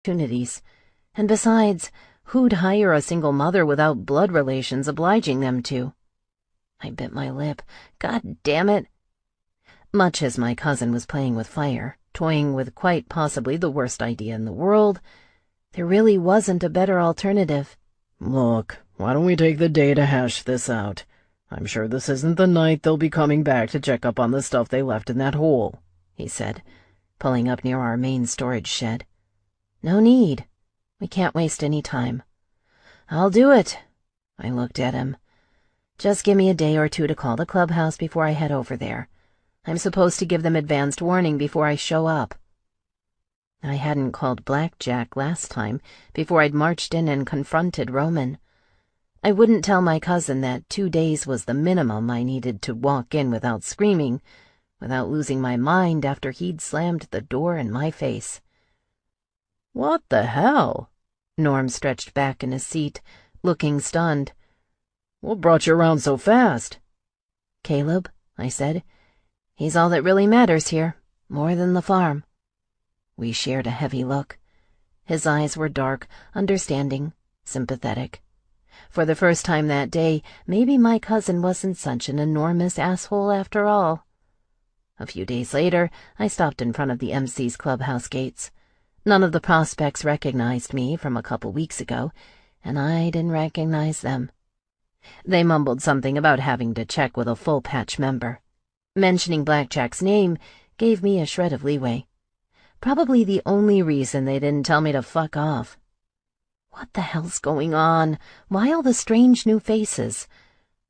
opportunities. And besides, who'd hire a single mother without blood relations obliging them to? I bit my lip. God damn it. Much as my cousin was playing with fire, toying with quite possibly the worst idea in the world, there really wasn't a better alternative. Look, why don't we take the day to hash this out? I'm sure this isn't the night they'll be coming back to check up on the stuff they left in that hole, he said, pulling up near our main storage shed. No need. We can't waste any time. I'll do it. I looked at him. Just give me a day or two to call the clubhouse before I head over there. I'm supposed to give them advanced warning before I show up. I hadn't called Blackjack last time, before I'd marched in and confronted Roman. I wouldn't tell my cousin that 2 days was the minimum I needed to walk in without screaming, without losing my mind after he'd slammed the door in my face. What the hell? Norm stretched back in his seat, looking stunned. What brought you around so fast? Caleb, I said. He's all that really matters here, more than the farm. We shared a heavy look. His eyes were dark, understanding, sympathetic. For the first time that day, maybe my cousin wasn't such an enormous asshole after all. A few days later, I stopped in front of the MC's clubhouse gates. None of the prospects recognized me from a couple weeks ago, and I didn't recognize them. They mumbled something about having to check with a full-patch member. Mentioning Blackjack's name gave me a shred of leeway. Probably the only reason they didn't tell me to fuck off. What the hell's going on? Why all the strange new faces?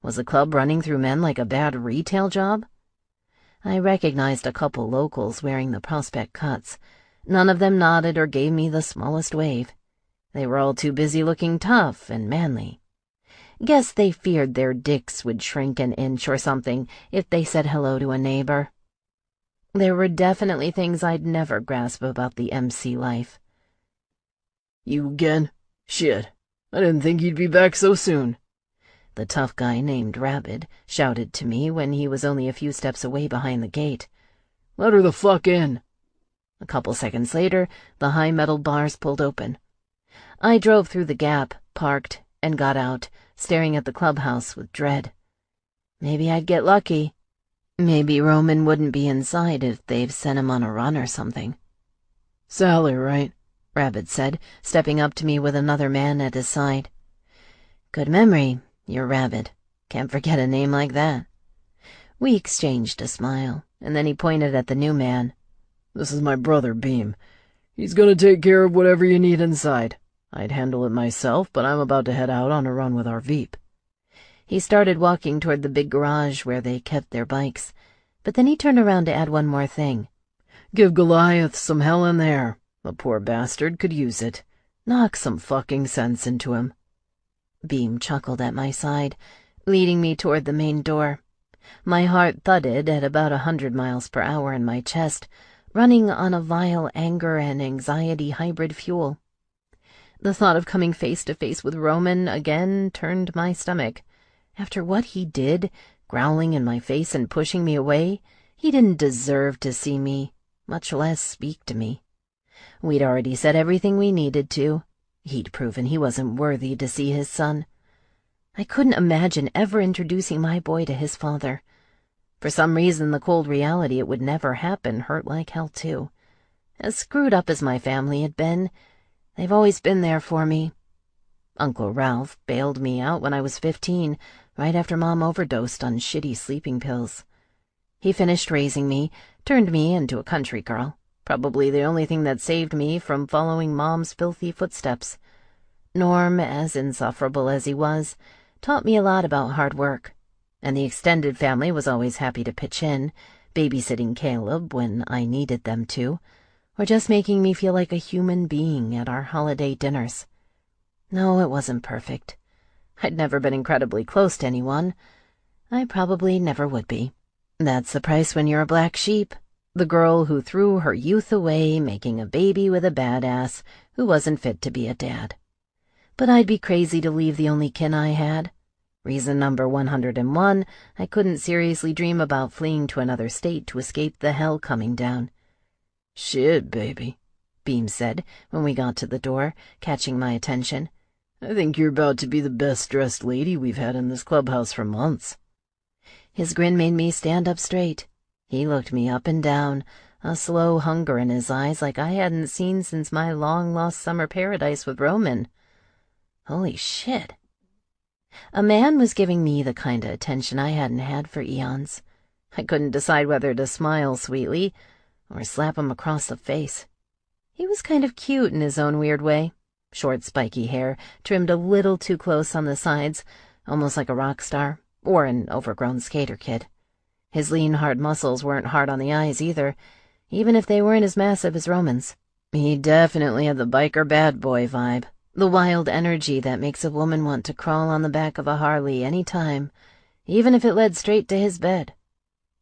Was the club running through men like a bad retail job? I recognized a couple locals wearing the prospect cuts. None of them nodded or gave me the smallest wave. They were all too busy looking tough and manly. Guess they feared their dicks would shrink an inch or something if they said hello to a neighbor. There were definitely things I'd never grasp about the MC life. You again? Shit, I didn't think you'd be back so soon. The tough guy named Rabid shouted to me when he was only a few steps away behind the gate. Let her the fuck in. A couple seconds later, the high metal bars pulled open. I drove through the gap, parked, and got out, staring at the clubhouse with dread. Maybe I'd get lucky. Maybe Roman wouldn't be inside if they've sent him on a run or something. Sally, right? Rabid said, stepping up to me with another man at his side. Good memory, you're Rabid. Can't forget a name like that. We exchanged a smile, and then he pointed at the new man. This is my brother, Beam. He's gonna take care of whatever you need inside. I'd handle it myself, but I'm about to head out on a run with our Veep. He started walking toward the big garage where they kept their bikes, but then he turned around to add one more thing. Give Goliath some hell in there. The poor bastard could use it. Knock some fucking sense into him. Beam chuckled at my side, leading me toward the main door. My heart thudded at about 100 miles per hour in my chest, running on a vile anger and anxiety hybrid fuel. The thought of coming face to face with Roman again turned my stomach. After what he did, growling in my face and pushing me away, he didn't deserve to see me, much less speak to me. We'd already said everything we needed to. He'd proven he wasn't worthy to see his son. I couldn't imagine ever introducing my boy to his father. For some reason, the cold reality it would never happen hurt like hell, too. As screwed up as my family had been, they've always been there for me. Uncle Ralph bailed me out when I was 15, right after Mom overdosed on shitty sleeping pills. He finished raising me, turned me into a country girl, probably the only thing that saved me from following Mom's filthy footsteps. Norm, as insufferable as he was, taught me a lot about hard work, and the extended family was always happy to pitch in, babysitting Caleb when I needed them to, or just making me feel like a human being at our holiday dinners. No, it wasn't perfect. I'd never been incredibly close to anyone. I probably never would be. That's the price when you're a black sheep. The girl who threw her youth away making a baby with a badass who wasn't fit to be a dad. But I'd be crazy to leave the only kin I had. Reason number 101, I couldn't seriously dream about fleeing to another state to escape the hell coming down. Shit, baby. Beam said when we got to the door, catching my attention. "I think you're about to be the best-dressed lady we've had in this clubhouse for months." His grin made me stand up straight. He looked me up and down, a slow hunger in his eyes like I hadn't seen since my long-lost summer paradise with Roman. Holy shit. A man was giving me the kind of attention I hadn't had for eons. I couldn't decide whether to smile sweetly or slap him across the face. He was kind of cute in his own weird way. Short, spiky hair, trimmed a little too close on the sides, almost like a rock star, or an overgrown skater kid. His lean, hard muscles weren't hard on the eyes either, even if they weren't as massive as Roman's. He definitely had the biker bad boy vibe, the wild energy that makes a woman want to crawl on the back of a Harley any time, even if it led straight to his bed.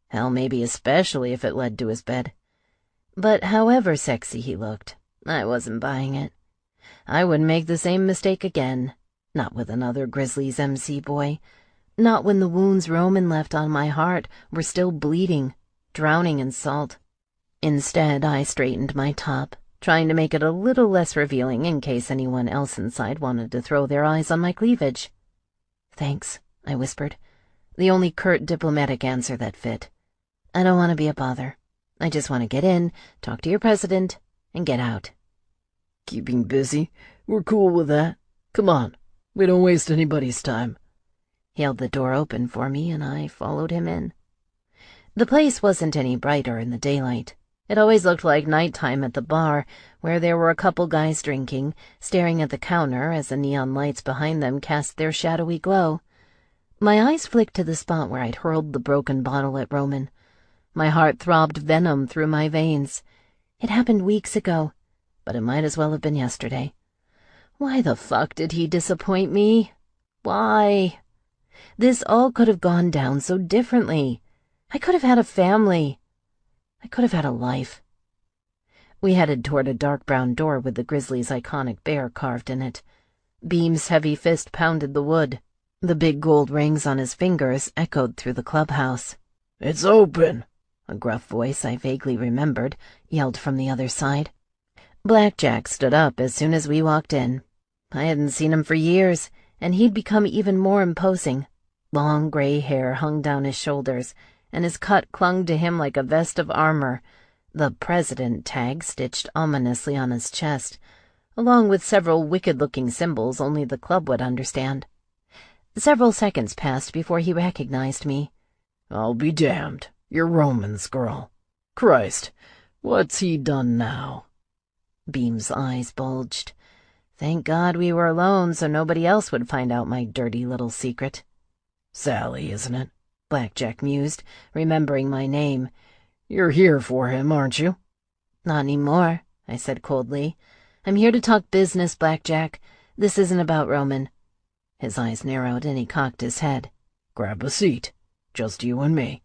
Hell, maybe especially if it led to his bed. But however sexy he looked, I wasn't buying it. I wouldn't make the same mistake again, not with another Grizzlies MC boy. Not when the wounds Roman left on my heart were still bleeding, drowning in salt. Instead, I straightened my top, trying to make it a little less revealing in case anyone else inside wanted to throw their eyes on my cleavage. "Thanks," I whispered, the only curt diplomatic answer that fit. "I don't want to be a bother. I just want to get in, talk to your president, and get out." "Keeping busy? We're cool with that. Come on, we don't waste anybody's time." He held the door open for me, and I followed him in. The place wasn't any brighter in the daylight. It always looked like nighttime at the bar, where there were a couple guys drinking, staring at the counter as the neon lights behind them cast their shadowy glow. My eyes flicked to the spot where I'd hurled the broken bottle at Roman. My heart throbbed venom through my veins. It happened weeks ago, but it might as well have been yesterday. Why the fuck did he disappoint me? Why? This all could have gone down so differently. I could have had a family. I could have had a life. We headed toward a dark brown door with the Grizzlies' iconic bear carved in it. Beam's heavy fist pounded the wood. The big gold rings on his fingers echoed through the clubhouse. "It's open," a gruff voice I vaguely remembered yelled from the other side. Blackjack stood up as soon as we walked in. I hadn't seen him for years, and he'd become even more imposing. Long gray hair hung down his shoulders, and his cut clung to him like a vest of armor, the President tag stitched ominously on his chest, along with several wicked-looking symbols only the club would understand. Several seconds passed before he recognized me. "I'll be damned. You're Roman's girl. Christ, what's he done now?" Beam's eyes bulged. Thank God we were alone so nobody else would find out my dirty little secret. "Sally, isn't it?" Blackjack mused, remembering my name. "You're here for him, aren't you?" "Not anymore," I said coldly. "I'm here to talk business, Blackjack. This isn't about Roman." His eyes narrowed and he cocked his head. "Grab a seat. Just you and me."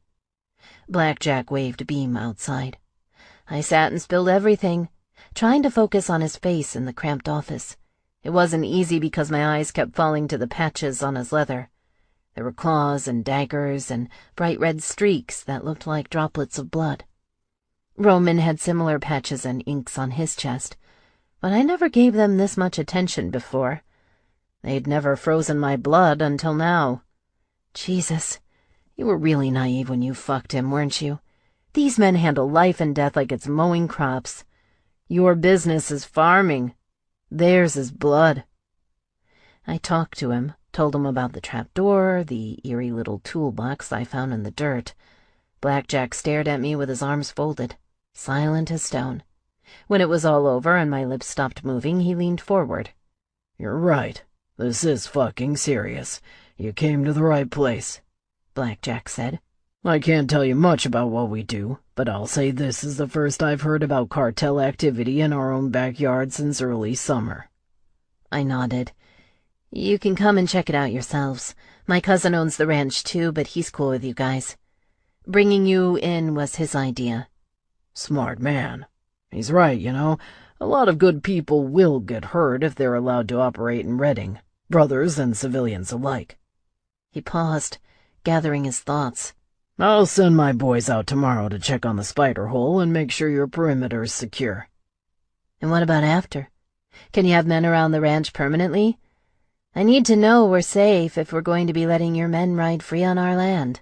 Blackjack waved Beam outside. I sat and spilled everything, trying to focus on his face in the cramped office. It wasn't easy because my eyes kept falling to the patches on his leather. There were claws and daggers and bright red streaks that looked like droplets of blood. Roman had similar patches and inks on his chest, but I never gave them this much attention before. They'd never frozen my blood until now. Jesus, you were really naive when you fucked him, weren't you? These men handle life and death like it's mowing crops. Your business is farming. Theirs is blood. I talked to him, told him about the trapdoor, the eerie little toolbox I found in the dirt. Blackjack stared at me with his arms folded, silent as stone. When it was all over and my lips stopped moving, he leaned forward. "You're right. This is fucking serious. You came to the right place," Blackjack said. "I can't tell you much about what we do, but I'll say this is the first I've heard about cartel activity in our own backyard since early summer." I nodded. "You can come and check it out yourselves. My cousin owns the ranch too, but he's cool with you guys. Bringing you in was his idea." "Smart man. He's right, you know. A lot of good people will get hurt if they're allowed to operate in Redding, brothers and civilians alike." He paused, gathering his thoughts. "I'll send my boys out tomorrow to check on the spider hole and make sure your perimeter's secure." And what about after? Can you have men around the ranch permanently? I need to know we're safe if we're going to be letting your men ride free on our land.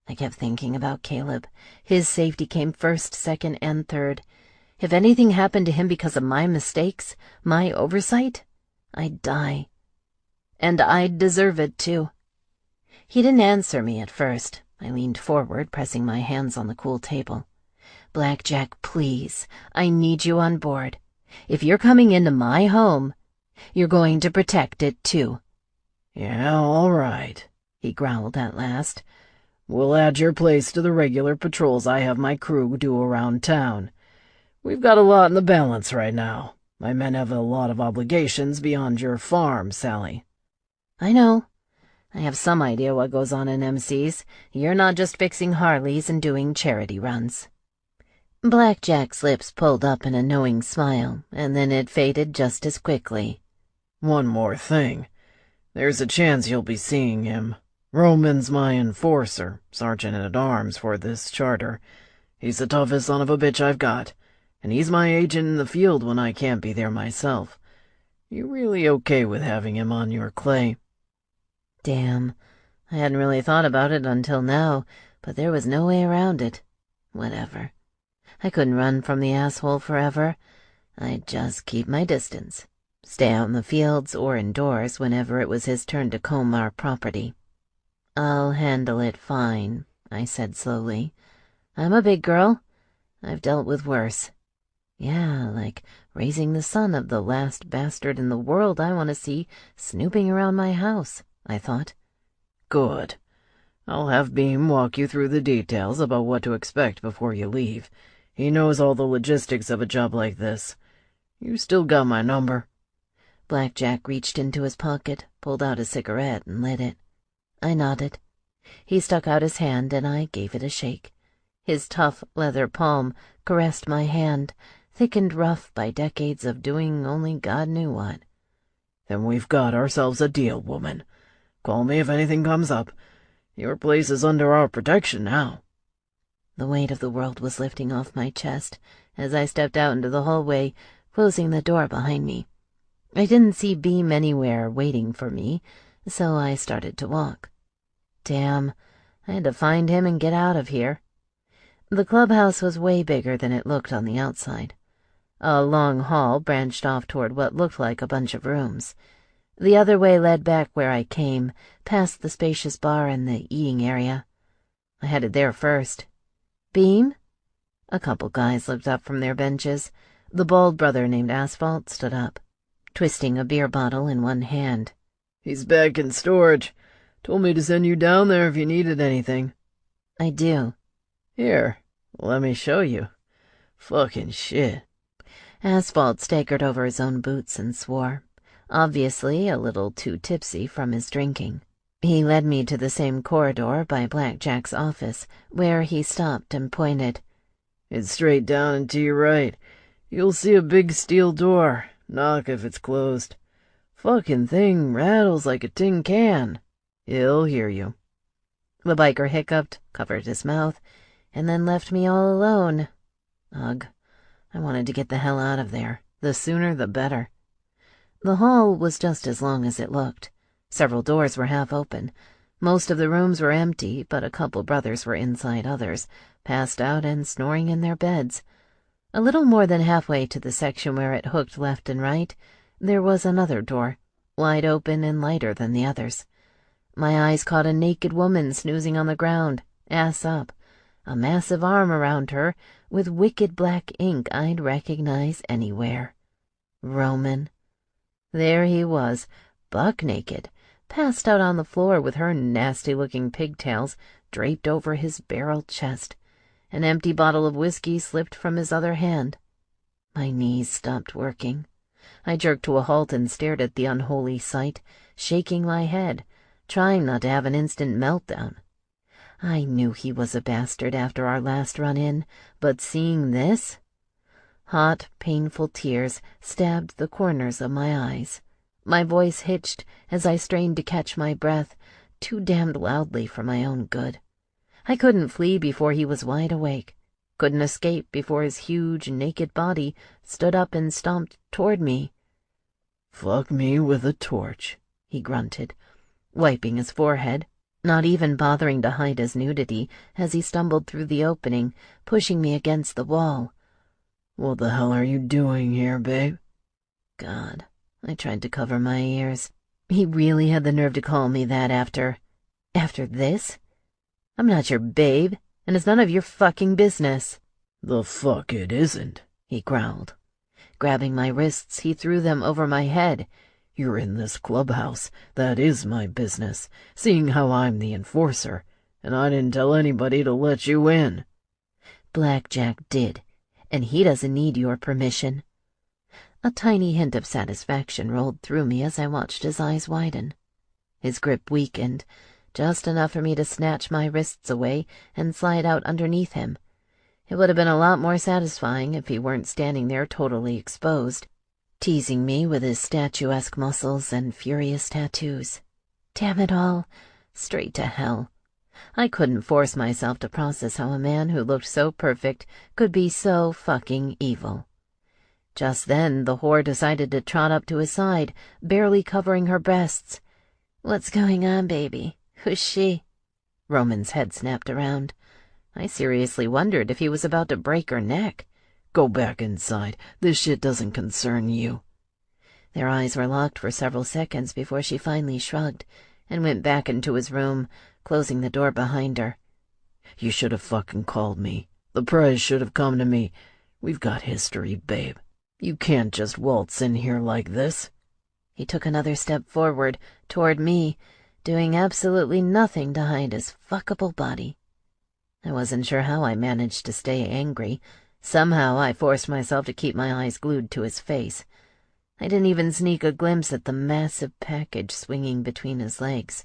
I kept thinking about Caleb. His safety came first, second, and third. If anything happened to him because of my mistakes, my oversight, I'd die. And I'd deserve it, too. He didn't answer me at first. I leaned forward, pressing my hands on the cool table. Blackjack, please, I need you on board. If you're coming into my home, you're going to protect it, too. Yeah, all right, he growled at last. We'll add your place to the regular patrols I have my crew do around town. We've got a lot in the balance right now. My men have a lot of obligations beyond your farm, Sally. I know. I have some idea what goes on in MC's. You're not just fixing Harleys and doing charity runs. Blackjack's lips pulled up in a knowing smile, and then it faded just as quickly. One more thing. There's a chance you'll be seeing him. Roman's my enforcer, sergeant-at-arms for this charter. He's the toughest son of a bitch I've got, and he's my agent in the field when I can't be there myself. You really okay with having him on your clay? Damn, I hadn't really thought about it until now, but there was no way around it. Whatever. I couldn't run from the asshole forever. I'd just keep my distance. Stay out in the fields or indoors whenever it was his turn to comb our property. I'll handle it fine, I said slowly. I'm a big girl. I've dealt with worse. Yeah, like raising the son of the last bastard in the world I want to see snooping around my house, I thought. Good. I'll have Beam walk you through the details about what to expect before you leave. He knows all the logistics of a job like this. You still got my number? Blackjack reached into his pocket, pulled out a cigarette, and lit it. I nodded. He stuck out his hand, and I gave it a shake. His tough leather palm caressed my hand, thickened rough by decades of doing only God knew what. Then we've got ourselves a deal, woman. Call me if anything comes up. Your place is under our protection now. The weight of the world was lifting off my chest as I stepped out into the hallway, closing the door behind me. I didn't see Beam anywhere waiting for me, so I started to walk. Damn, I had to find him and get out of here. The clubhouse was way bigger than it looked on the outside. A long hall branched off toward what looked like a bunch of rooms. The other way led back where I came, past the spacious bar and the eating area. I headed there first. Beam? A couple guys looked up from their benches. The bald brother named Asphalt stood up, twisting a beer bottle in one hand. He's back in storage. Told me to send you down there if you needed anything. I do. Here, let me show you. Fucking shit. Asphalt staggered over his own boots and swore, obviously a little too tipsy from his drinking. He led me to the same corridor by Blackjack's office, where he stopped and pointed. It's straight down and to your right. You'll see a big steel door. Knock if it's closed. Fucking thing rattles like a tin can. He'll hear you. The biker hiccuped, covered his mouth, and then left me all alone. Ugh. I wanted to get the hell out of there. The sooner the better. The hall was just as long as it looked. Several doors were half open. Most of the rooms were empty, but a couple brothers were inside others, passed out and snoring in their beds. A little more than halfway to the section where it hooked left and right, there was another door, wide open and lighter than the others. My eyes caught a naked woman snoozing on the ground, ass up, a massive arm around her, with wicked black ink I'd recognize anywhere. Roman. There he was, buck naked, passed out on the floor with her nasty-looking pigtails draped over his barrel chest. An empty bottle of whiskey slipped from his other hand. My knees stopped working. I jerked to a halt and stared at the unholy sight, shaking my head, trying not to have an instant meltdown. I knew he was a bastard after our last run-in, but seeing this... Hot, painful tears stabbed the corners of my eyes. My voice hitched as I strained to catch my breath, too damned loudly for my own good. I couldn't flee before he was wide awake. couldn't escape before his huge, naked body stood up and stomped toward me. "Fuck me with a torch," he grunted, wiping his forehead, not even bothering to hide his nudity as he stumbled through the opening, pushing me against the wall. "What the hell are you doing here, babe?" God, I tried to cover my ears. He really had the nerve to call me that after this? I'm not your babe, and it's none of your fucking business. "The fuck it isn't," he growled. Grabbing my wrists, he threw them over my head. "You're in this clubhouse. That is my business, seeing how I'm the enforcer, and I didn't tell anybody to let you in." Blackjack did, and he doesn't need your permission. A tiny hint of satisfaction rolled through me as I watched his eyes widen. His grip weakened, just enough for me to snatch my wrists away and slide out underneath him. It would have been a lot more satisfying if he weren't standing there totally exposed, teasing me with his statuesque muscles and furious tattoos. Damn it all, straight to hell. I couldn't force myself to process how a man who looked so perfect could be so fucking evil. Just then, the whore decided to trot up to his side, barely covering her breasts. "What's going on, baby? Who's she?" Roman's head snapped around. I seriously wondered if he was about to break her neck. "Go back inside. This shit doesn't concern you." Their eyes were locked for several seconds before she finally shrugged and went back into his room, closing the door behind her. "You should have fucking called me. The prize should have come to me. We've got history, babe. You can't just waltz in here like this." He took another step forward, toward me, doing absolutely nothing to hide his fuckable body. I wasn't sure how I managed to stay angry. Somehow I forced myself to keep my eyes glued to his face. I didn't even sneak a glimpse at the massive package swinging between his legs,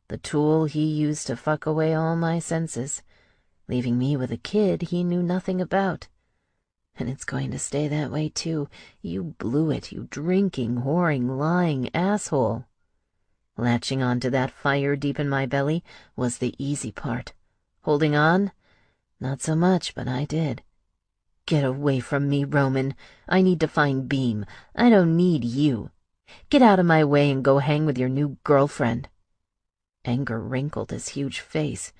the tool he used to fuck away all my senses, leaving me with a kid he knew nothing about. And it's going to stay that way, too. You blew it, you drinking, whoring, lying asshole. Latching onto that fire deep in my belly was the easy part. Holding on? Not so much, but I did. Get away from me, Roman. I need to find Beam. I don't need you. Get out of my way and go hang with your new girlfriend. Anger wrinkled his huge face.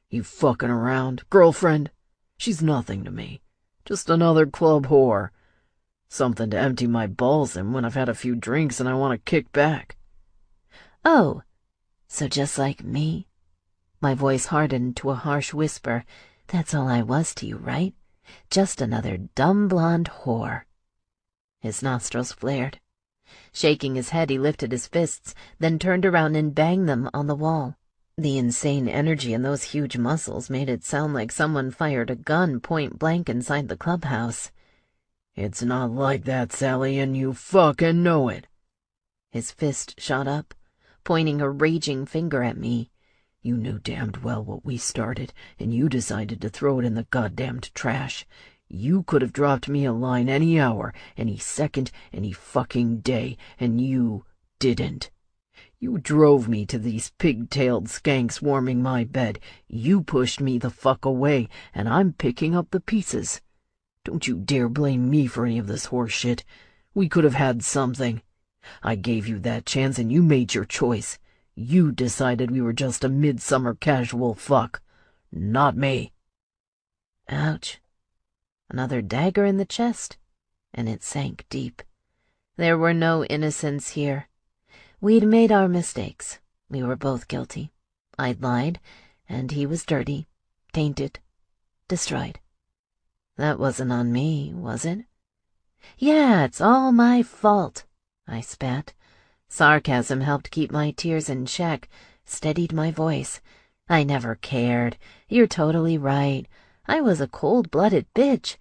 "You fucking around? Girlfriend? She's nothing to me. Just another club whore. Something to empty my balls in when I've had a few drinks and I want to kick back." "Oh, so just like me?" My voice hardened to a harsh whisper. "That's all I was to you, right? Just another dumb blonde whore." His nostrils flared. Shaking his head, he lifted his fists, then turned around and banged them on the wall. The insane energy in those huge muscles made it sound like someone fired a gun point blank inside the clubhouse. "It's not like that, Sally, and you fucking know it." His fist shot up, pointing a raging finger at me. "You knew damned well what we started, and you decided to throw it in the goddamned trash. You could have dropped me a line any hour, any second, any fucking day, and you didn't. You drove me to these pig-tailed skanks warming my bed. You pushed me the fuck away, and I'm picking up the pieces. Don't you dare blame me for any of this horse shit. We could have had something. I gave you that chance, and you made your choice. You decided we were just a midsummer casual fuck. Not me." Ouch. Another dagger in the chest, and it sank deep. There were no innocents here. We'd made our mistakes. We were both guilty. I'd lied, and he was dirty, tainted, destroyed. That wasn't on me, was it? "Yeah, it's all my fault," I spat. Sarcasm helped keep my tears in check, steadied my voice. "I never cared. You're totally right. I was a cold-blooded bitch,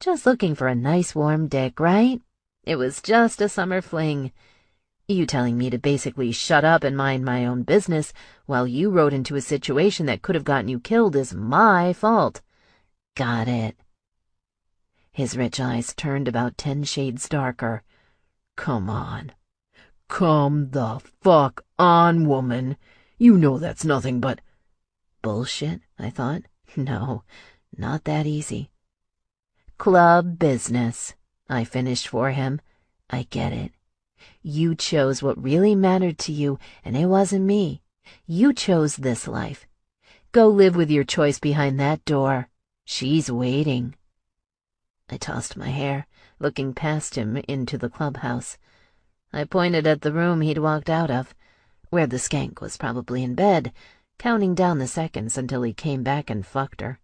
just looking for a nice warm dick, right? It was just a summer fling. You telling me to basically shut up and mind my own business while you rode into a situation that could have gotten you killed is my fault. Got it." His rich eyes turned about 10 shades darker. "Come on. Come the fuck on, woman. You know that's nothing but—" Bullshit, I thought. No, not that easy. Club business, I finished for him. I get it. You chose what really mattered to you, and it wasn't me. You chose this life. Go live with your choice behind that door. She's waiting. I tossed my hair, looking past him into the clubhouse. I pointed at the room he'd walked out of, where the skank was probably in bed, counting down the seconds until he came back and fucked her.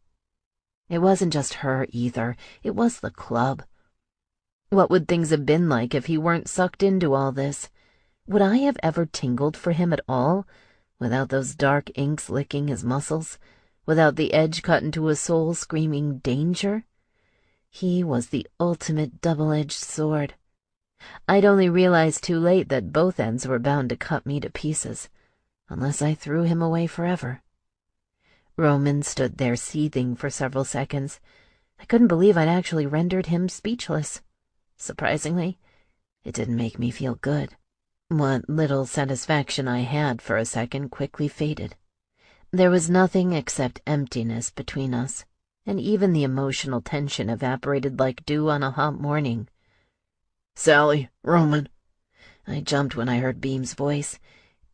It wasn't just her either, it was the club. What would things have been like if he weren't sucked into all this? Would I have ever tingled for him at all, without those dark inks licking his muscles, without the edge cut into his soul screaming danger? He was the ultimate double-edged sword. I'd only realized too late that both ends were bound to cut me to pieces, unless I threw him away forever. Roman stood there seething for several seconds. I couldn't believe I'd actually rendered him speechless. Surprisingly, it didn't make me feel good. What little satisfaction I had for a second quickly faded. There was nothing except emptiness between us, and even the emotional tension evaporated like dew on a hot morning. "Sally, Roman." I jumped when I heard Beam's voice.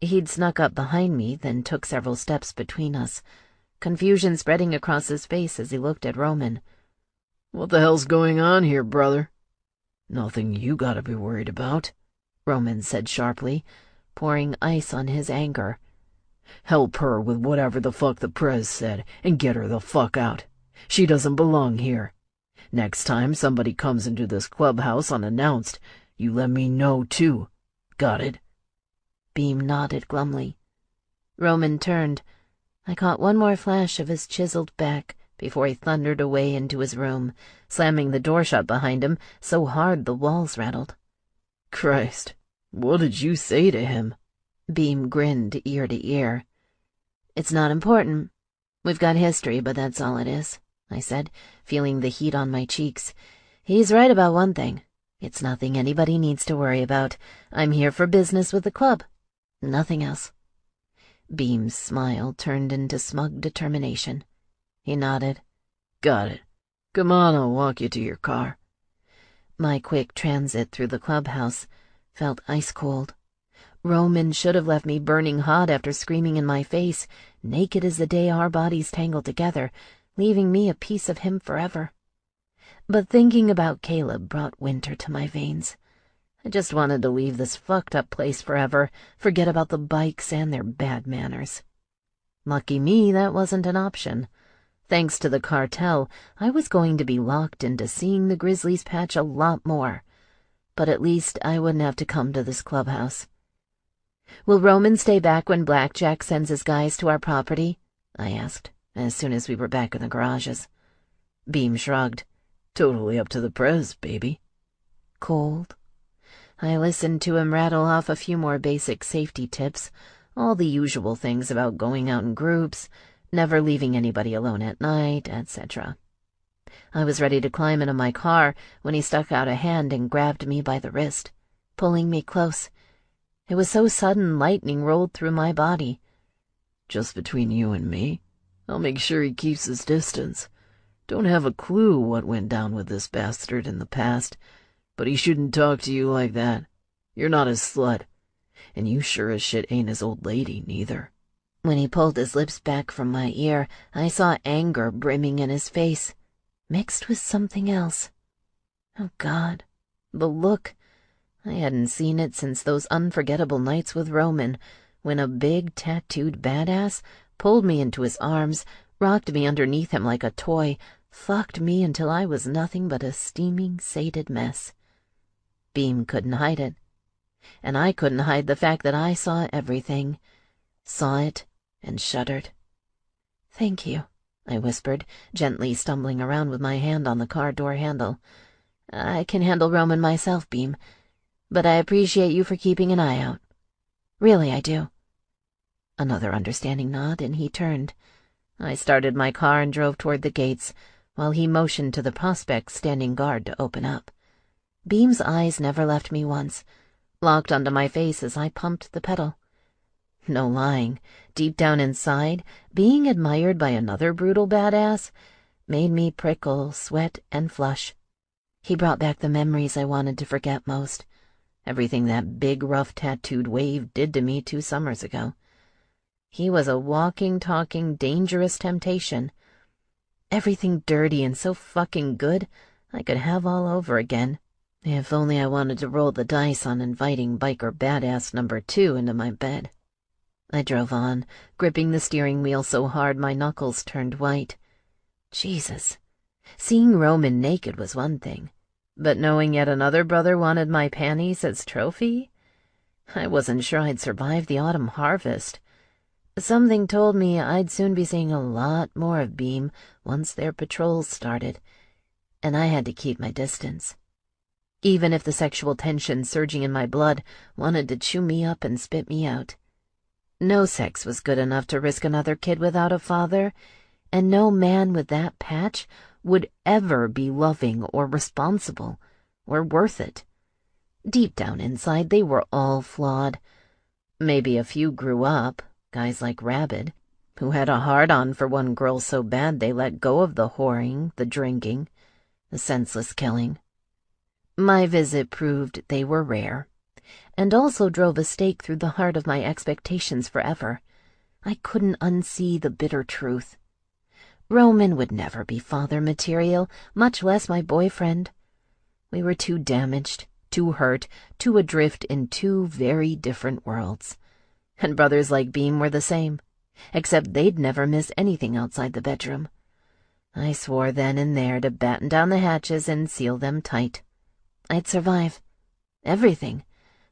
He'd snuck up behind me, then took several steps between us, confusion spreading across his face as he looked at Roman. "What the hell's going on here, brother?" "Nothing you gotta be worried about," Roman said sharply, pouring ice on his anger. "Help her with whatever the fuck the prez said, and get her the fuck out. She doesn't belong here. Next time somebody comes into this clubhouse unannounced, you let me know too. Got it?" Beam nodded glumly. Roman turned. I caught one more flash of his chiseled back before he thundered away into his room, slamming the door shut behind him so hard the walls rattled. "Christ, what did you say to him?" Beam grinned ear to ear. "It's not important. We've got history, but that's all it is," I said, feeling the heat on my cheeks. "He's right about one thing. It's nothing anybody needs to worry about. I'm here for business with the club. Nothing else." Beam's smile turned into smug determination. He nodded. "Got it. Come on, I'll walk you to your car." My quick transit through the clubhouse felt ice-cold. Roman should have left me burning hot after screaming in my face, naked as the day our bodies tangled together, leaving me a piece of him forever. But thinking about Caleb brought winter to my veins. I just wanted to leave this fucked-up place forever, forget about the bikes and their bad manners. Lucky me, that wasn't an option. Thanks to the cartel, I was going to be locked into seeing the Grizzlies patch a lot more. But at least I wouldn't have to come to this clubhouse. "Will Roman stay back when Blackjack sends his guys to our property?" I asked, as soon as we were back in the garages. Beam shrugged. "Totally up to the prez, baby." "Cold?" I listened to him rattle off a few more basic safety tips, all the usual things about going out in groups, never leaving anybody alone at night, etc. I was ready to climb into my car when he stuck out a hand and grabbed me by the wrist, pulling me close. It was so sudden lightning rolled through my body. "Just between you and me, I'll make sure he keeps his distance. Don't have a clue what went down with this bastard in the past, but he shouldn't talk to you like that. You're not his slut, and you sure as shit ain't his old lady, neither." When he pulled his lips back from my ear, I saw anger brimming in his face, mixed with something else. Oh, God, the look. I hadn't seen it since those unforgettable nights with Roman, when a big, tattooed badass pulled me into his arms, rocked me underneath him like a toy, fucked me until I was nothing but a steaming, sated mess. Beam couldn't hide it. And I couldn't hide the fact that I saw everything. Saw it and shuddered. "Thank you," I whispered, gently stumbling around with my hand on the car door handle. "I can handle Roman myself, Beam, but I appreciate you for keeping an eye out. Really, I do." Another understanding nod, and he turned. I started my car and drove toward the gates, while he motioned to the prospect standing guard to open up. Beam's eyes never left me once, locked onto my face as I pumped the pedal. No lying, deep down inside, being admired by another brutal badass, made me prickle, sweat, and flush. He brought back the memories I wanted to forget most. Everything that big, rough, tattooed wave did to me 2 summers ago. He was a walking, talking, dangerous temptation. Everything dirty and so fucking good I could have all over again. If only I wanted to roll the dice on inviting biker badass number 2 into my bed. I drove on, gripping the steering wheel so hard my knuckles turned white. Jesus. Seeing Roman naked was one thing, but knowing yet another brother wanted my panties as trophy? I wasn't sure I'd survive the autumn harvest. Something told me I'd soon be seeing a lot more of Beam once their patrols started, and I had to keep my distance. Even if the sexual tension surging in my blood wanted to chew me up and spit me out. No sex was good enough to risk another kid without a father, and no man with that patch would ever be loving or responsible or worth it. Deep down inside, they were all flawed. Maybe a few grew up, guys like Rabid, who had a hard-on for one girl so bad they let go of the whoring, the drinking, the senseless killing. My visit proved they were rare, and also drove a stake through the heart of my expectations forever. I couldn't unsee the bitter truth. Roman would never be father material, much less my boyfriend. We were too damaged, too hurt, too adrift in 2 very different worlds. And brothers like Beam were the same, except they'd never miss anything outside the bedroom. I swore then and there to batten down the hatches and seal them tight. I'd survive. Everything.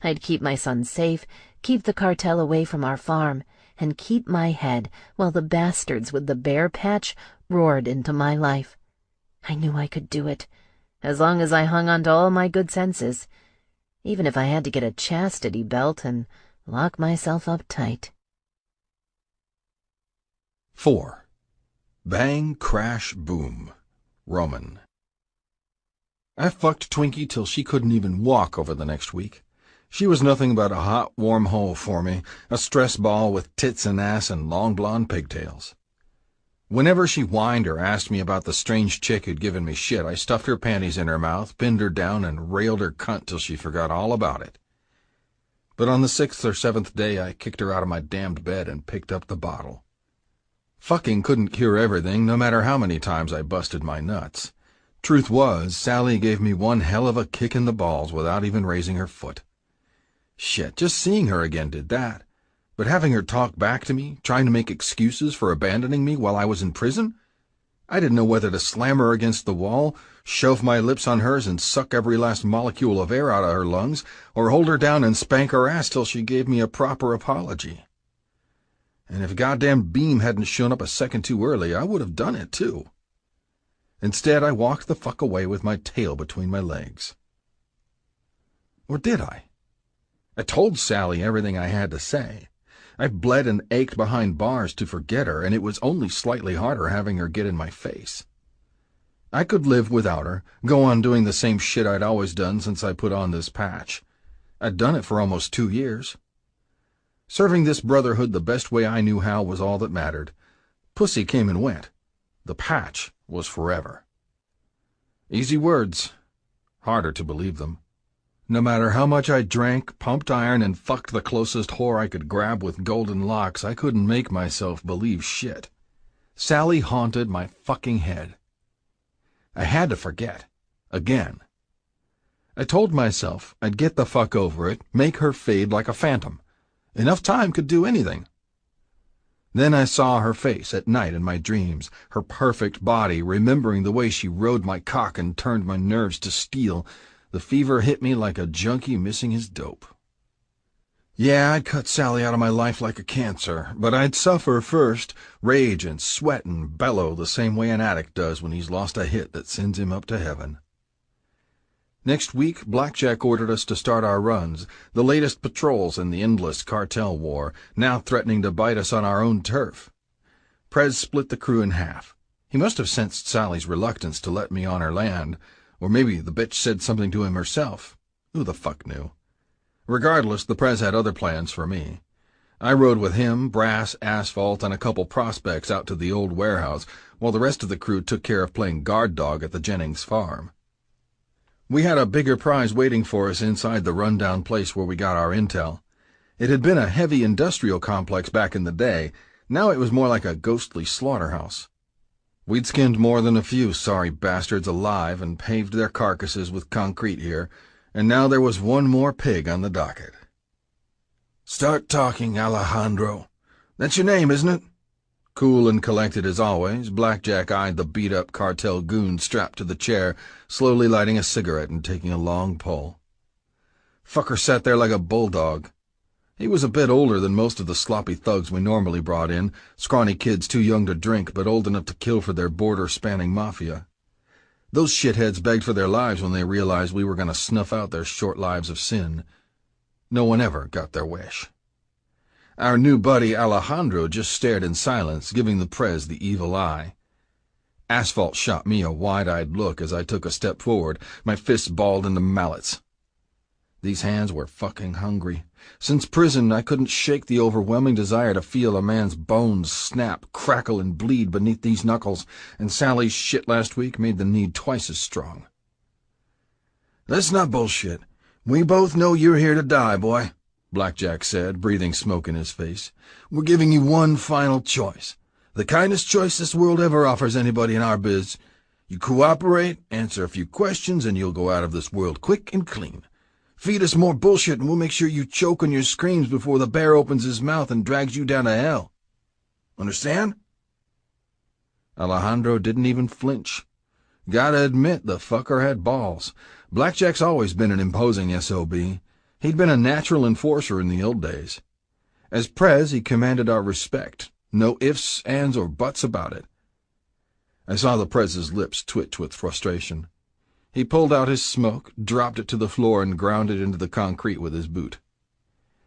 I'd keep my son safe, keep the cartel away from our farm, and keep my head while the bastards with the bear patch roared into my life. I knew I could do it, as long as I hung on to all my good senses, even if I had to get a chastity belt and lock myself up tight. 4. Bang, crash, boom. Roman. I fucked Twinkie till she couldn't even walk over the next week. She was nothing but a hot, warm hole for me, a stress ball with tits and ass and long blonde pigtails. Whenever she whined or asked me about the strange chick who'd given me shit, I stuffed her panties in her mouth, pinned her down, and railed her cunt till she forgot all about it. But on the 6th or 7th day, I kicked her out of my damned bed and picked up the bottle. Fucking couldn't cure everything, no matter how many times I busted my nuts. Truth was, Sally gave me one hell of a kick in the balls without even raising her foot. Shit, just seeing her again did that. But having her talk back to me, trying to make excuses for abandoning me while I was in prison? I didn't know whether to slam her against the wall, shove my lips on hers and suck every last molecule of air out of her lungs, or hold her down and spank her ass till she gave me a proper apology. And if goddamn Beam hadn't shown up a second too early, I would have done it too. Instead, I walked the fuck away with my tail between my legs. Or did I? I told Sally everything I had to say. I bled and ached behind bars to forget her, and it was only slightly harder having her get in my face. I could live without her, go on doing the same shit I'd always done since I put on this patch. I'd done it for almost 2 years. Serving this brotherhood the best way I knew how was all that mattered. Pussy came and went. The patch was forever. Easy words. Harder to believe them. No matter how much I drank, pumped iron, and fucked the closest whore I could grab with golden locks, I couldn't make myself believe shit. Sally haunted my fucking head. I had to forget. Again. I told myself I'd get the fuck over it, make her fade like a phantom. Enough time could do anything. Then I saw her face at night in my dreams, her perfect body, remembering the way she rode my cock and turned my nerves to steel. The fever hit me like a junkie missing his dope. Yeah, I'd cut Sally out of my life like a cancer, but I'd suffer first, rage and sweat and bellow the same way an addict does when he's lost a hit that sends him up to heaven. Next week, Blackjack ordered us to start our runs, the latest patrols in the endless cartel war, now threatening to bite us on our own turf. Prez split the crew in half. He must have sensed Sally's reluctance to let me on her land, or maybe the bitch said something to him herself. Who the fuck knew? Regardless, the Prez had other plans for me. I rode with him, Brass, Asphalt, and a couple prospects out to the old warehouse, while the rest of the crew took care of playing guard dog at the Jennings farm. We had a bigger prize waiting for us inside the rundown place where we got our intel. It had been a heavy industrial complex back in the day. Now it was more like a ghostly slaughterhouse. We'd skinned more than a few sorry bastards alive and paved their carcasses with concrete here, and now there was one more pig on the docket. "Start talking, Alejandro. That's your name, isn't it?" Cool and collected as always, Blackjack eyed the beat-up cartel goon strapped to the chair, slowly lighting a cigarette and taking a long pull. Fucker sat there like a bulldog. He was a bit older than most of the sloppy thugs we normally brought in, scrawny kids too young to drink but old enough to kill for their border-spanning mafia. Those shitheads begged for their lives when they realized we were going to snuff out their short lives of sin. No one ever got their wish. Our new buddy Alejandro just stared in silence, giving the Prez the evil eye. Asphalt shot me a wide-eyed look as I took a step forward, my fists balled into mallets. These hands were fucking hungry. Since prison, I couldn't shake the overwhelming desire to feel a man's bones snap, crackle, and bleed beneath these knuckles, and Sally's shit last week made the need twice as strong. "Let's not bullshit. We both know you're here to die, boy," Blackjack said, breathing smoke in his face. "We're giving you one final choice. The kindest choice this world ever offers anybody in our biz. You cooperate, answer a few questions, and you'll go out of this world quick and clean. Feed us more bullshit and we'll make sure you choke on your screams before the bear opens his mouth and drags you down to hell. Understand?" Alejandro didn't even flinch. Gotta admit, the fucker had balls. Blackjack's always been an imposing SOB. He'd been a natural enforcer in the old days. As Prez, he commanded our respect. No ifs, ands, or buts about it. I saw the Prez's lips twitch with frustration. He pulled out his smoke, dropped it to the floor, and ground it into the concrete with his boot.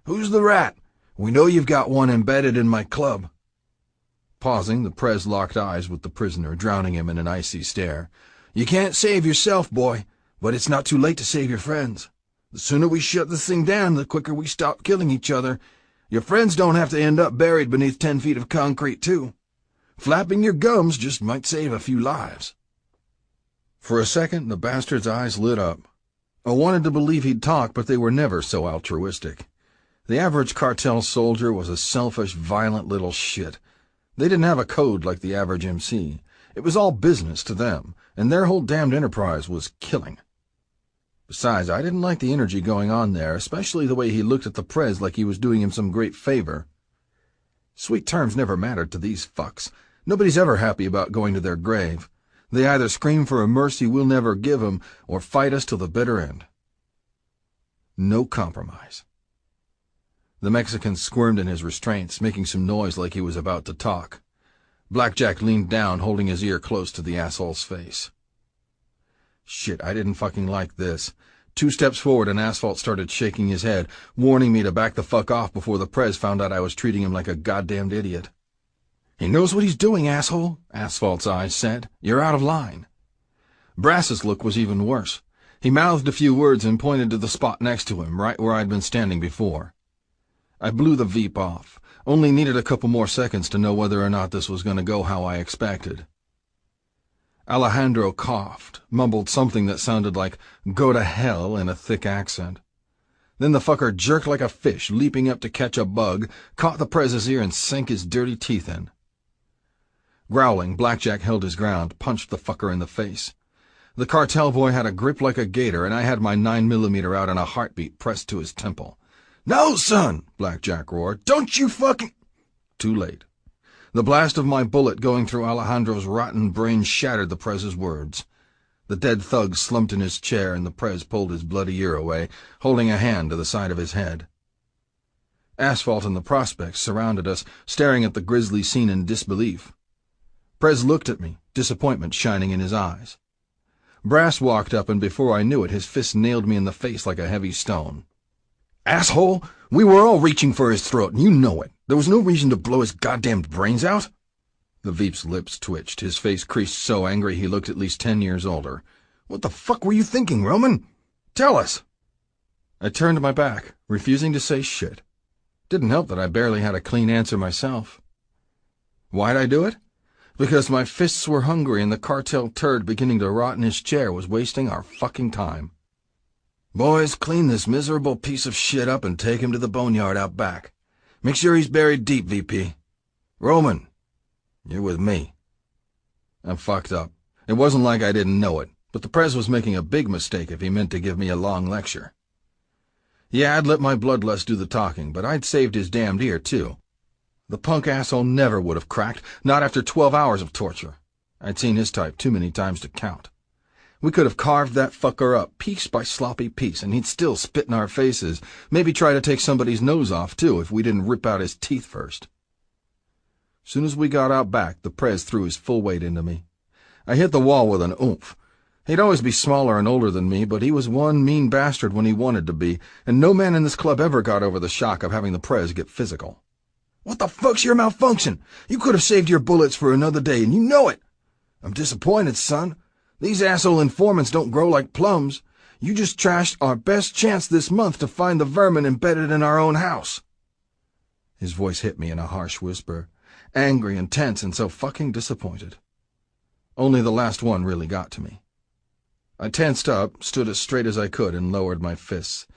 "Who's the rat? We know you've got one embedded in my club." Pausing, the Prez locked eyes with the prisoner, drowning him in an icy stare. "You can't save yourself, boy, but it's not too late to save your friends. The sooner we shut this thing down, the quicker we stop killing each other. Your friends don't have to end up buried beneath 10 feet of concrete, too. Flapping your gums just might save a few lives." For a second, the bastard's eyes lit up. I wanted to believe he'd talk, but they were never so altruistic. The average cartel soldier was a selfish, violent little shit. They didn't have a code like the average MC. It was all business to them, and their whole damned enterprise was killing. Besides, I didn't like the energy going on there, especially the way he looked at the Prez like he was doing him some great favor. Sweet terms never mattered to these fucks. Nobody's ever happy about going to their grave. They either scream for a mercy we'll never give 'em, or fight us till the bitter end. No compromise. The Mexican squirmed in his restraints, making some noise like he was about to talk. Blackjack leaned down, holding his ear close to the asshole's face. Shit, I didn't fucking like this. 2 steps forward and Asphalt started shaking his head, warning me to back the fuck off before the Prez found out I was treating him like a goddamned idiot. "He knows what he's doing, asshole," Asphalt's eyes said. "You're out of line." Brass's look was even worse. He mouthed a few words and pointed to the spot next to him, right where I'd been standing before. I blew the Veep off. Only needed a couple more seconds to know whether or not this was going to go how I expected. Alejandro coughed, mumbled something that sounded like "go to hell" in a thick accent. Then the fucker jerked like a fish, leaping up to catch a bug, caught the Prez's ear and sank his dirty teeth in. Growling, Blackjack held his ground, punched the fucker in the face. The cartel boy had a grip like a gator, and I had my 9mm out in a heartbeat pressed to his temple. "No, son!" Blackjack roared. "Don't you fucking—" Too late. The blast of my bullet going through Alejandro's rotten brain shattered the Prez's words. The dead thug slumped in his chair, and the Prez pulled his bloody ear away, holding a hand to the side of his head. Asphalt and the prospects surrounded us, staring at the grisly scene in disbelief. Prez looked at me, disappointment shining in his eyes. Brass walked up, and before I knew it, his fist nailed me in the face like a heavy stone. "Asshole! We were all reaching for his throat, and you know it. There was no reason to blow his goddamned brains out." The Veep's lips twitched, his face creased so angry he looked at least 10 years older. "What the fuck were you thinking, Roman? Tell us!" I turned my back, refusing to say shit. Didn't help that I barely had a clean answer myself. Why'd I do it? Because my fists were hungry and the cartel turd beginning to rot in his chair was wasting our fucking time. Boys, clean this miserable piece of shit up and take him to the boneyard out back. Make sure he's buried deep, VP. Roman, you're with me. I'm fucked up. It wasn't like I didn't know it, but the Prez was making a big mistake if he meant to give me a long lecture. Yeah, I'd let my bloodlust do the talking, but I'd saved his damned ear, too. The punk asshole never would have cracked, not after 12 hours of torture. I'd seen his type too many times to count. We could have carved that fucker up piece by sloppy piece, and he'd still spit in our faces, maybe try to take somebody's nose off, too, if we didn't rip out his teeth first. Soon as we got out back, the Prez threw his full weight into me. I hit the wall with an oomph. He'd always be smaller and older than me, but he was one mean bastard when he wanted to be, and no man in this club ever got over the shock of having the Prez get physical. What the fuck's your malfunction? You could have saved your bullets for another day, and you know it. I'm disappointed, son. These asshole informants don't grow like plums. You just trashed our best chance this month to find the vermin embedded in our own house. His voice hit me in a harsh whisper, angry and tense and so fucking disappointed. Only the last one really got to me. I tensed up, stood as straight as I could, and lowered my fists.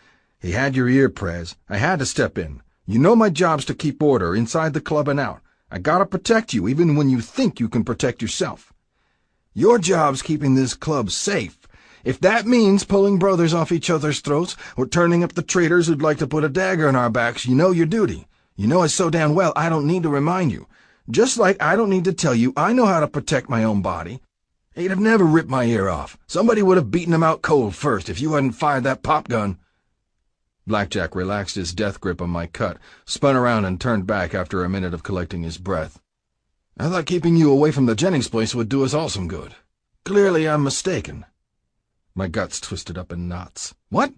He had your ear, Prez. I had to step in. You know my job's to keep order, inside the club and out. I gotta protect you, even when you think you can protect yourself. Your job's keeping this club safe. If that means pulling brothers off each other's throats, or turning up the traitors who'd like to put a dagger in our backs, you know your duty. You know it so damn well I don't need to remind you. Just like I don't need to tell you I know how to protect my own body. He'd have never ripped my ear off. Somebody would have beaten him out cold first if you hadn't fired that pop gun. Blackjack relaxed his death grip on my cut, spun around and turned back after a minute of collecting his breath. I thought keeping you away from the Jennings place would do us all some good. Clearly I'm mistaken. My guts twisted up in knots. What?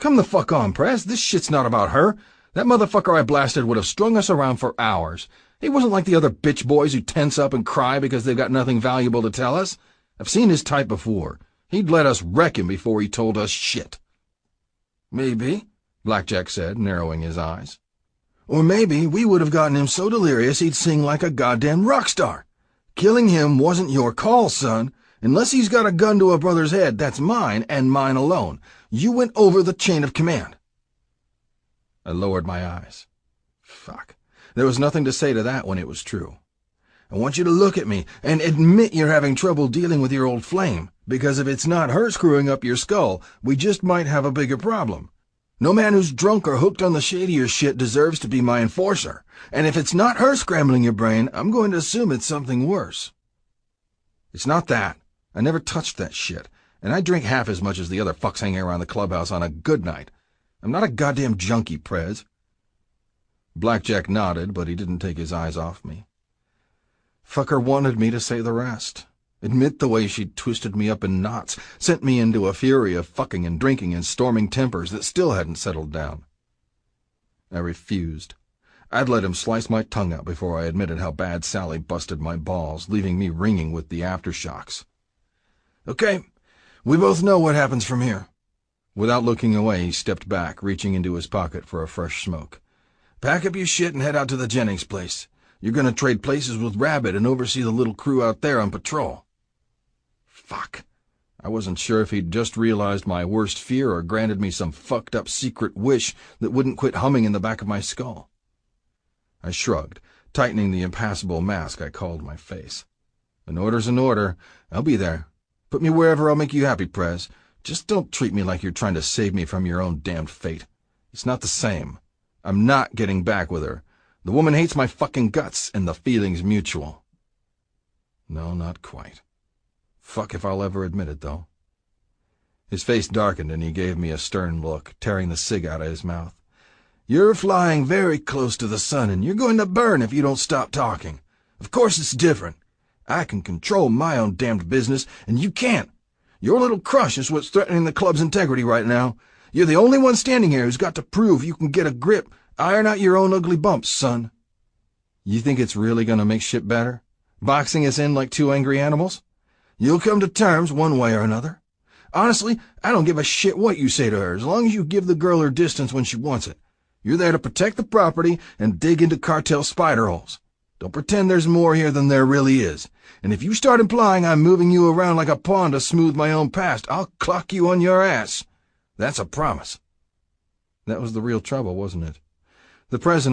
Come the fuck on, Prez. This shit's not about her. That motherfucker I blasted would have strung us around for hours. He wasn't like the other bitch boys who tense up and cry because they've got nothing valuable to tell us. I've seen his type before. He'd let us wreck him before he told us shit. Maybe, Blackjack said, narrowing his eyes. Or maybe we would have gotten him so delirious he'd sing like a goddamn rock star. Killing him wasn't your call, son. Unless he's got a gun to a brother's head, that's mine and mine alone. You went over the chain of command. I lowered my eyes. Fuck. There was nothing to say to that when it was true. I want you to look at me and admit you're having trouble dealing with your old flame, because if it's not her screwing up your skull, we just might have a bigger problem. No man who's drunk or hooked on the shadier shit deserves to be my enforcer, and if it's not her scrambling your brain, I'm going to assume it's something worse. It's not that. I never touched that shit, and I drink half as much as the other fucks hanging around the clubhouse on a good night. I'm not a goddamn junkie, Prez. Blackjack nodded, but he didn't take his eyes off me. Fucker wanted me to say the rest. Admit the way she'd twisted me up in knots, sent me into a fury of fucking and drinking and storming tempers that still hadn't settled down. I refused. I'd let him slice my tongue out before I admitted how bad Sally busted my balls, leaving me ringing with the aftershocks. Okay, we both know what happens from here. Without looking away, he stepped back, reaching into his pocket for a fresh smoke. Pack up your shit and head out to the Jennings place. You're going to trade places with Rabbit and oversee the little crew out there on patrol. Fuck. I wasn't sure if he'd just realized my worst fear or granted me some fucked-up secret wish that wouldn't quit humming in the back of my skull. I shrugged, tightening the impassable mask I called my face. An order's an order. I'll be there. Put me wherever I'll make you happy, Prez. Just don't treat me like you're trying to save me from your own damned fate. It's not the same. I'm not getting back with her. The woman hates my fucking guts, and the feeling's mutual. No, not quite. Fuck if I'll ever admit it, though. His face darkened, and he gave me a stern look, tearing the cig out of his mouth. You're flying very close to the sun, and you're going to burn if you don't stop talking. Of course it's different. I can control my own damned business, and you can't. Your little crush is what's threatening the club's integrity right now. You're the only one standing here who's got to prove you can get a grip, iron out your own ugly bumps, son. You think it's really going to make shit better? Boxing us in like two angry animals? You'll come to terms one way or another. Honestly, I don't give a shit what you say to her, as long as you give the girl her distance when she wants it. You're there to protect the property and dig into cartel spider holes. Don't pretend there's more here than there really is. And if you start implying I'm moving you around like a pawn to smooth my own past, I'll clock you on your ass. That's a promise." That was the real trouble, wasn't it? The president